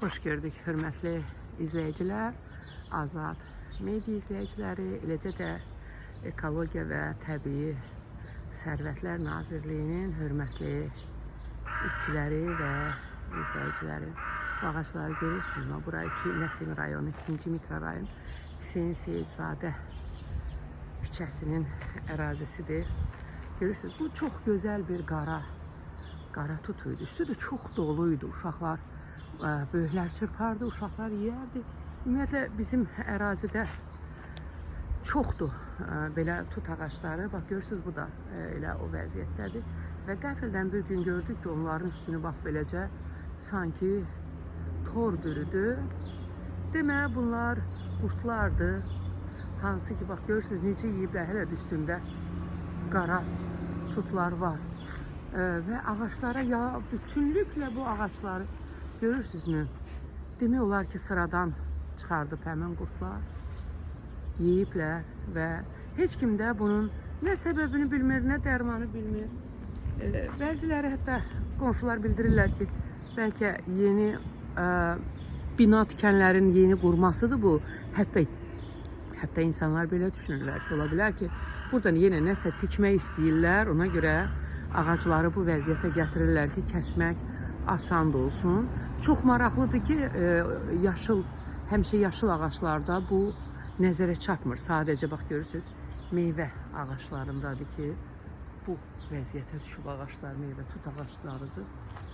Xoş gördük, hörmətli izləyicilər, Azad media izləyiciləri, eləcə də Ekologiya və Təbii Sərvətlər Nazirliyinin hörmətli işçiləri və izləyiciləri. Bu ağaçları görürsünüz. Bura Nəsimi rayonu, 2-ci mikrorayon Hüseyin Seyidzadə küçəsinin ərazisidir. Görürsünüz, bu çox gözəl bir qara tut idi. Üstü də çox doluydu. Uşaqlar, böyüklər çırpardı, uşaqlar yeyərdi. Ümumiyyətlə, bizim ərazidə çoxdur belə tut ağaçları. Bax, görürsünüz, bu da elə o vəziyyətdədir. Və qəfildən bir gün gördük ki, onların üstünü bax, beləcə sanki tor bürüdü. Demək, bunlar qurtlardır. Hansı ki, bax, görürsünüz, necə yiyiblər, hələ də üstündə qara tutlar var. Və ağaçlara, ya bütünlüklə bu ağaçları görürsünüzmü? Demək olar ki, sıradan çıxardıb həmin qurtlar, yeyiblər və heç kim də bunun nə səbəbini bilmir, nə dərmanı bilmir. Bəziləri, hətta qonşular bildirirlər ki, bəlkə yeni bina tikənlərin yeni qurmasıdır bu. Hətta insanlar belə düşünürlər ki, ola bilər ki, buradan yenə nəsə tikmək istəyirlər, ona görə ağacları bu vəziyyətə gətirirlər ki, kəsmək asan da olsun. Çox maraqlıdır ki, həmişə yaşıl ağaçlarda bu nəzərə çatmır. Sadəcə, bax, görürsünüz, meyvə ağaçlarındadır ki, bu vəziyyətə düşüb ağaçlar, meyvə tut ağaçlarıdır.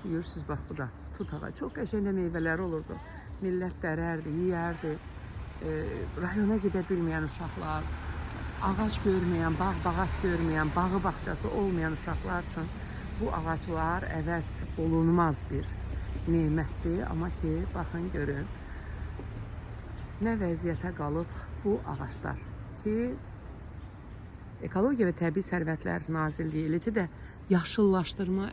Görürsünüz, bax, bu da tut ağacı. Çox qəşəngdə meyvələri olurdu. Millət dərərdi, yeyərdi. Rayona gedə bilməyən uşaqlar, ağac görməyən, bağ-bağat görməyən, bağı bağçası olmayan uşaqlar üçün bu ağaclar əvəz olunmaz bir nemətdir. Amma ki, baxın, görün, nə vəziyyətə qalıb bu ağaclar ki, Ekologiya və Təbii Sərvətlər Nazirliyi, eləcə də Yaşıllaşdırma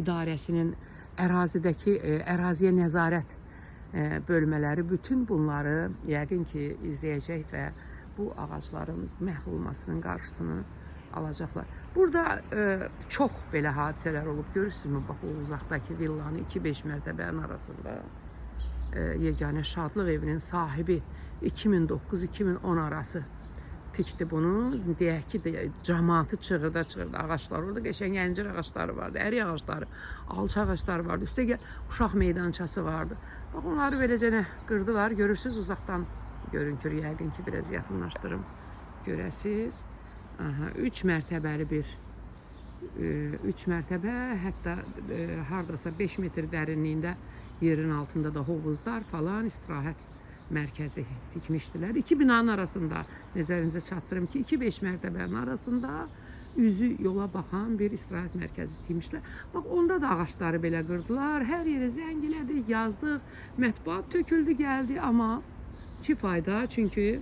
İdarəsinin əraziyə nəzarət bölmələri bütün bunları yəqin ki, izləyəcək və bu ağacların məhv olmasının qarşısını alacaqlar. Burada çox belə hadisələr olub. Görürsünüzmü? Bax, o uzaqdakı villanı 2-5 mərtəbənin arasında yeganə şadlıq evinin sahibi 2009-2010 arası tikdi bunu. Deyək ki, cəmaatı çığırda ağaçlar. Orada qəşəng əncir ağaçları vardı, ərik ağaçları, alça ağaçları vardı. Üstə uşaq meydançası vardı. Bax, onları beləcə qırdılar. Görürsünüz, uzaqdan görünkür, yəqin ki, biraz yaxınlaşdırım görəsiz. 3 mərtəbəli bir 3 mərtəbə, hətta hardasa 5 metr dərinliyində yerin altında da hovuzlar falan istirahət mərkəzi tikmişdilər. İki binanın arasında, nəzərinizə çatdırım ki, 2-5 mərtəbənin arasında üzü yola baxan bir istirahət mərkəzi tikmişlər. Bax, onda da ağaçları belə qırdılar. Hər yeri zəngilədik, yazdıq, mətbuat töküldü, gəldi. Amma ki fayda, çünki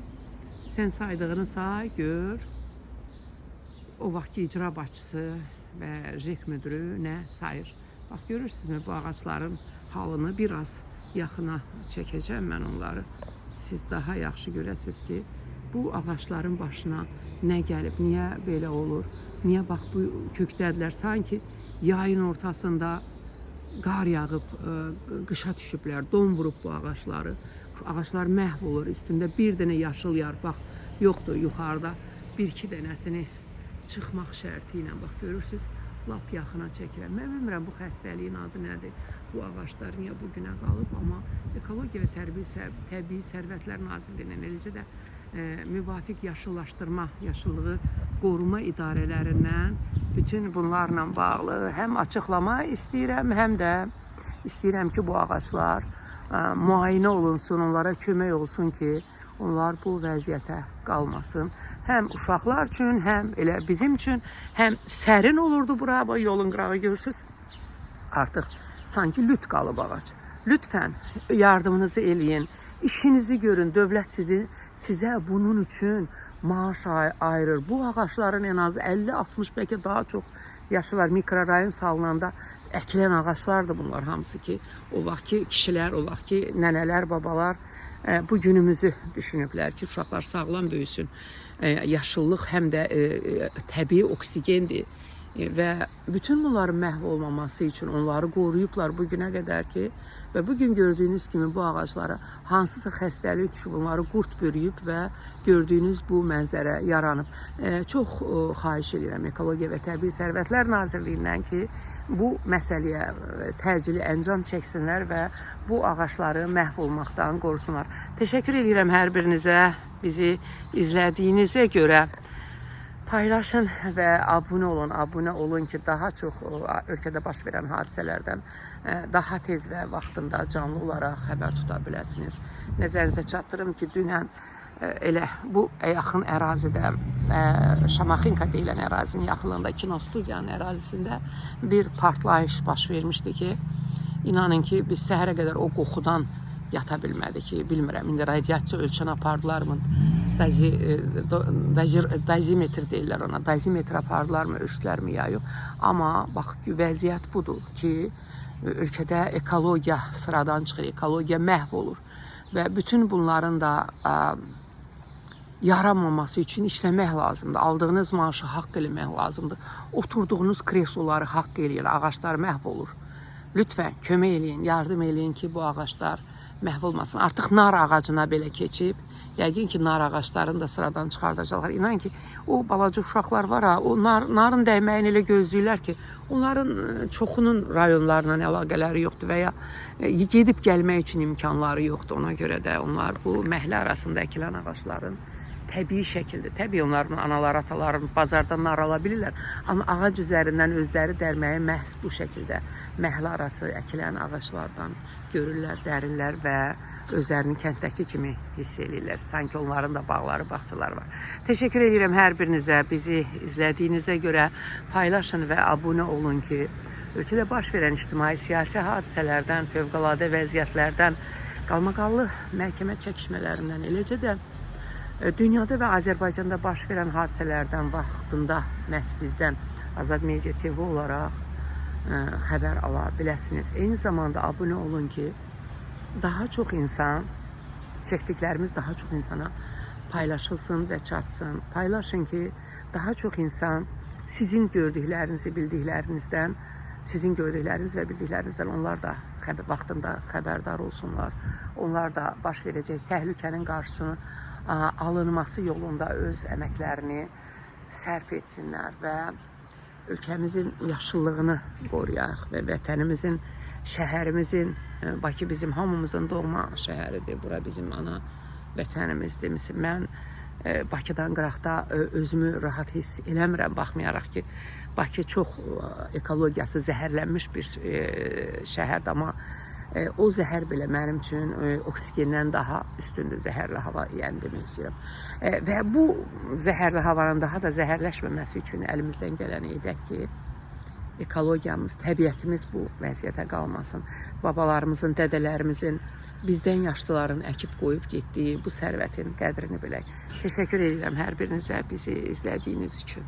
sən saydığını say, gör. O vaxtki icra başçısı və JEK müdürü nə sayır. Bax, görürsünüzmü bu ağaçların halını biraz yaxına çəkəcəm mən onları. Siz daha yaxşı görəsiniz ki, bu ağaçların başına nə gəlib, niyə belə olur, niyə bax bu kökdədirlər. Sanki yayın ortasında qar yağıb, qışa düşüblər, don vurub bu ağaçları. Ağaçlar məhv olur, üstündə bir dənə yaşıl yarpaq yoxdur yuxarıda. Bir-iki dənəsini çıxmaq şərti ilə, bax, görürsünüz, lap yaxına çəkirəm. Mən bilmirəm bu xəstəliyin adı nədir, bu ağaçlar niyə bugünə qalıb, amma Ekologiya və Təbii Sərvətlər Nazirliyinin, eləcə də müvafiq yaşıllaşdırma, yaşıllığı qoruma idarələrindən bütün bunlarla bağlı həm açıqlama istəyirəm, həm də istəyirəm ki, bu ağaçlar müayinə olunsun, onlara kömək olsun ki, onlar bu vəziyyətə qalmasın. Həm uşaqlar üçün, həm elə bizim üçün, həm sərin olurdu bura, yolun qırağı görürsünüz. Artıq sanki lüt qalıb ağac. Lütfən yardımınızı eləyin, işinizi görün, dövlət sizə bunun üçün maaş ayırır. Bu ağaçların en az 50-60, bəlkə daha çox yaşlılar, mikrorayon salınanda əkilən ağaçlardır bunlar hamısı ki, o vaxtki kişilər, o vaxtki nənələr, babalar bu günümüzü düşünüblər ki, uşaqlar sağlam böyüsün. Yaşıllıq həm də təbii oksigendir. və bütün bunların məhv olmaması üçün onları qoruyublar bu günə qədər ki, və bugün gördüyünüz kimi bu ağaclara hansısa xəstəlik düşüb, onları qurd bürüyüb və gördüyünüz bu mənzərə yaranıb. Çox xahiş edirəm Ekologiya və Təbii Sərvətlər Nazirliyindən ki, bu məsələyə təcili əncam çəksinlər və bu ağacları məhv olmaqdan qorusunlar. Təşəkkür edirəm hər birinizə, bizi izlədiyinizə görə. Paylaşın və abunə olun ki, daha çox ölkədə baş verən hadisələrdən daha tez və vaxtında canlı olaraq xəbər tuta biləsiniz. Nəzərinizə çatdırım ki, dünən elə bu yaxın ərazidə, Şamaxınka deyilən ərazinin yaxınlığında kinostudiyanın ərazisində bir partlayış baş vermişdi ki, inanın ki, biz səhərə qədər o qoxudan yata bilmədik ki, bilmirəm, indi radiasiya ölçən apardılarmı, dazimetr deyirlər ona, dazimetr apardılarmı, ölçdülərmi ya yox. Amma bax, vəziyyət budur ki, ölkədə ekologiya sıradan çıxır, ekologiya məhv olur və bütün bunların da yaranmaması üçün işləmək lazımdır. Aldığınız maaşı haqq eləmək lazımdır. Oturduğunuz kresloları haqq eləyin, ağaçlar məhv olur. Lütfən kömək eləyin, yardım eləyin ki, bu ağaçlar məhv olmasın. Artıq nar ağacına belə keçib. Yəqin ki, nar ağaclarını da sıradan çıxardacaqlar. İnan ki, o balaca uşaqlar var ha, o narın dəyməyini elə gözləyirlər ki, onların çoxunun rayonlarla əlaqələri yoxdur və ya gedib gəlmək üçün imkanları yoxdur. Ona görə də onlar bu məhəllə arasında əkilən ağacların təbii şəkildə, təbii onların anaları, ataları bazardan nar ala bilirlər. Amma ağac üzərindən özləri dərməyi məhz bu şəkildə məhəllə arası əkilən ağaclardan görürlər, dərirlər və özlərini kənddəki kimi hiss edirlər. Sanki onların da bağları, bağçaları var. Təşəkkür edirəm hər birinizə, bizi izlədiyinizə görə. Paylaşın və abunə olun ki, ölkədə baş verən ictimai-siyasi hadisələrdən, fövqəladə vəziyyətlərdən, qalmaqallı məhkəmə çəkişmələrindən, eləcə də dünyada və Azərbaycanda baş verən hadisələrdən vaxtında məhz bizdən Azad Media TV olaraq xəbər ala biləsiniz. Eyni zamanda abunə olun ki, daha çox insan, çəkdiklərimiz daha çox insana paylaşılsın və çatsın. Paylaşın ki, daha çox insan sizin gördüklərinizi, bildiklərinizdən, sizin gördükləriniz və bildiklərinizdən onlar da vaxtında xəbərdar olsunlar. Onlar da baş verəcək təhlükənin qarşısını alınması yolunda öz əməklərini sərf etsinlər və ölkəmizin yaşıllığını qoruyaq və vətənimizin, şəhərimizin, Bakı bizim hamımızın doğma şəhəridir, bura bizim ana vətənimizdir. Mən Bakıdan qıraqda özümü rahat hiss eləmirəm, baxmayaraq ki, Bakı çox ekologiyası zəhərlənmiş bir şəhərdir, amma o zəhər belə mənim üçün oksigenden daha üstündür, zəhərli hava, yəni demək istəyirəm. Və bu zəhərli havanın daha da zəhərləşməməsi üçün əlimizdən gələni edək ki, ekologiyamız, təbiətimiz bu vəziyyətə qalmasın. Babalarımızın, dədələrimizin, bizdən yaşlıların əkib qoyub getdiyi bu sərvətin qədrini bilək. Təşəkkür edirəm hər birinizə bizi izlədiyiniz üçün.